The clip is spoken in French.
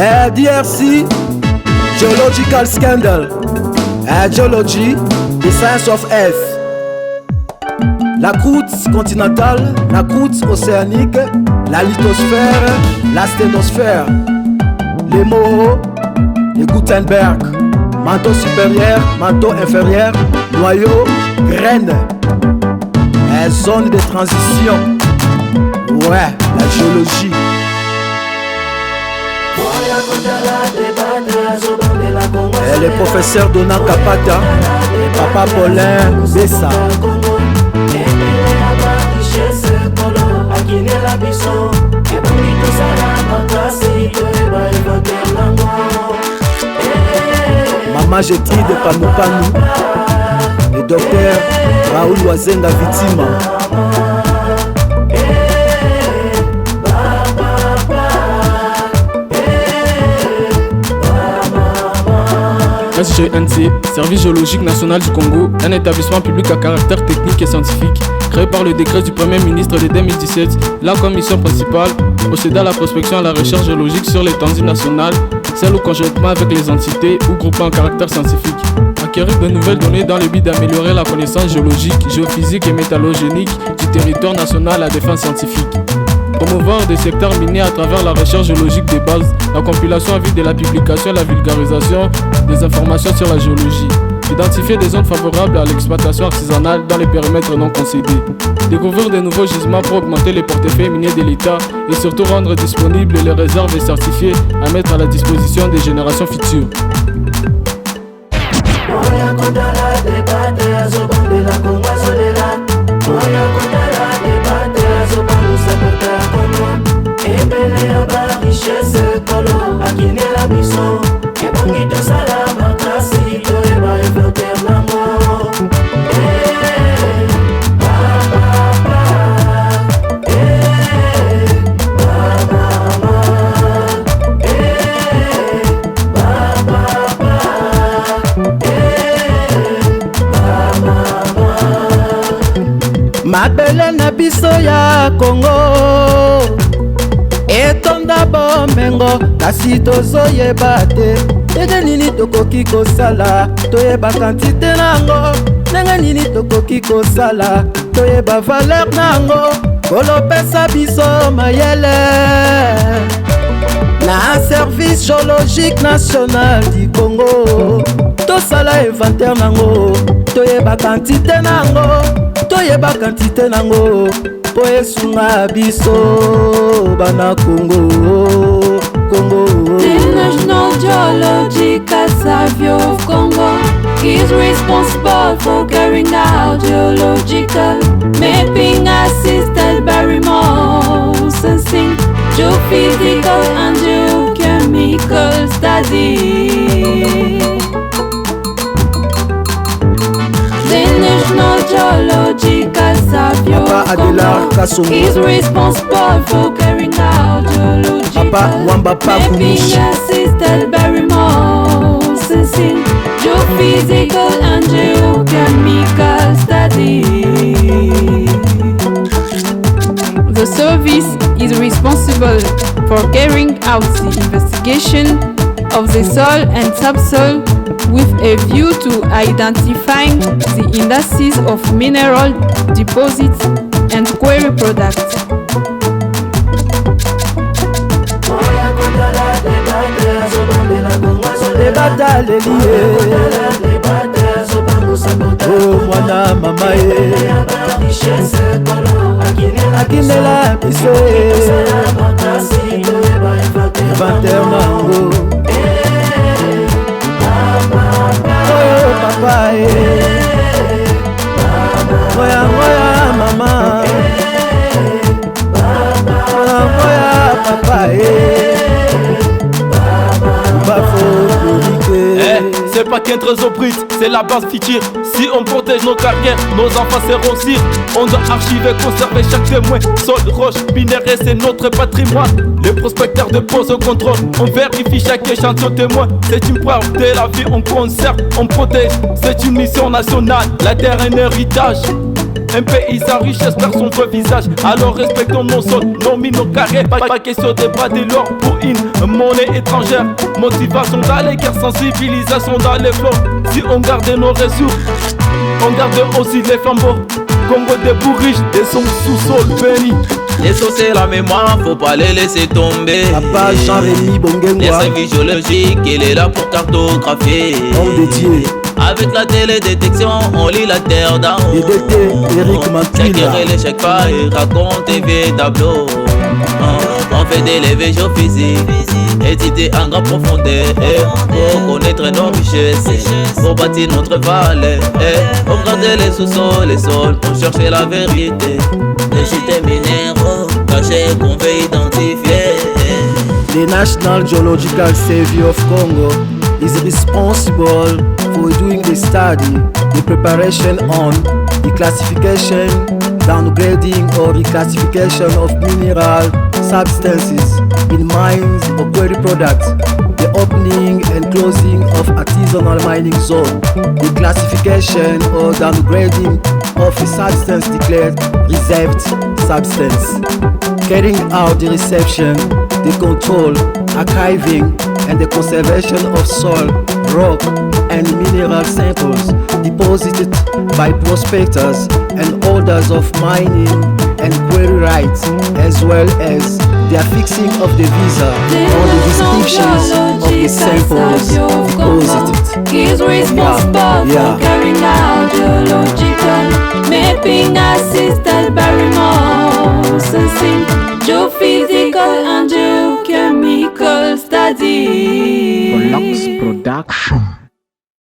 DRC, Geological Scandal. Geology, the science of Earth. La croûte continentale, la croûte océanique, la lithosphère, la sténosphère, les Moraux, les Gutenberg, manteau supérieur, manteau inférieur, noyau, graine, zone de transition. Ouais, la géologie. Et le professeur Dona Kapata, Papa Paulin Bessa. Maman Jetri de Panupanu, le docteur Raoul Wazenga Vitima. SGNC, Service géologique national du Congo, un établissement public à caractère technique et scientifique, créé par le décret du Premier ministre de 2017, là comme mission principale, procéder à la prospection et à la recherche géologique sur l'étendue nationale, celle ou conjointement avec les entités ou groupements à caractère scientifique. Acquérir de nouvelles données dans le but d'améliorer la connaissance géologique, géophysique et métallogénique du territoire national à défense scientifique. Promouvoir des secteurs miniers à travers la recherche géologique de base, la compilation en vue de la publication et la vulgarisation des informations sur la géologie. Identifier des zones favorables à l'exploitation artisanale dans les périmètres non concédés. Découvrir de nouveaux gisements pour augmenter les portefeuilles miniers de l'État et surtout rendre disponibles les réserves certifiées à mettre à la disposition des générations futures. Mabele na biso ya Congo etonda bomengo kasi tozoyeba te ndenge nini tokoki kosala toyeba kantite nango ndenge nini tokoki kosala toyeba valeur nango kolopesa biso mayele na service géologique national du Congo tosala inventaire nango toyeba kantite nango toyeba kantite nango po esunga biso bana Congo. The National Geological Survey of Congo is responsible for carrying out geological mapping assisted by remote sensing, geophysical and geochemical studies. The National Geological Survey of Congo is responsible for carrying out geological mapping assisted by remote sensing, geophysical and geochemical studies. The service is responsible for carrying out the investigation of the soil and subsoil with a view to identifying the indices of mineral deposits and quarry products. Oh mwana mama akinela biso inventaire nango oyo papa moya moya mama moya papa c'est pas qu'un trésor brut, c'est la base future. Si on protège nos carrières, nos enfants seront sûrs. On doit archiver, conserver chaque témoin. Sol, roche, minerai, c'est notre patrimoine. Les prospecteurs de pose au contrôle, on vérifie chaque échantillon témoin. C'est une preuve de la vie, on conserve, on protège. C'est une mission nationale, la terre un héritage. Un pays sans richesse perd son vrai visage. Alors respectons nos sols, nos mines, nos carrés. Pas question de bras de l'or pour une monnaie étrangère. Motivation dans les guerres, sensibilisation dans les flots. Si on garde nos ressources, on garde aussi les flambeaux. Congo des bourriches et son sous-sol béni. Les sauts c'est la mémoire, faut pas les laisser tomber. La page Jean-Rémy Les Bongengwa, services géologiques, il est là pour cartographier. homme dédié. Avec la télédétection, on lit la terre d'en haut. DDT, Eric Mantula. S'éclairer les chèques pas et raconter vieux tableaux. On fait des levées géophysiques, étudier en grande profondeur pour connaître nos richesses, pour bâtir notre vallée. Pour regarder les sous-sols, les sols, pour chercher la vérité. Les sites minéraux cachés qu'on veut identifier. The National Geological Survey of Congo is responsible for doing the study, the preparation on the classification, downgrading or reclassification of mineral substances in mines or quarry products, the opening and closing of artisanal mining zone, the classification or downgrading of a substance declared reserved substance, carrying out the reception, the control, archiving, and the conservation of soil, rock, and mineral samples deposited by prospectors and holders of mining and quarry rights, as well as the affixing of the visa on the descriptions of the samples deposited. He's responsible for carrying out geological mapping assisted by remote sensing, geophysical and geochemical studies. Lux Production.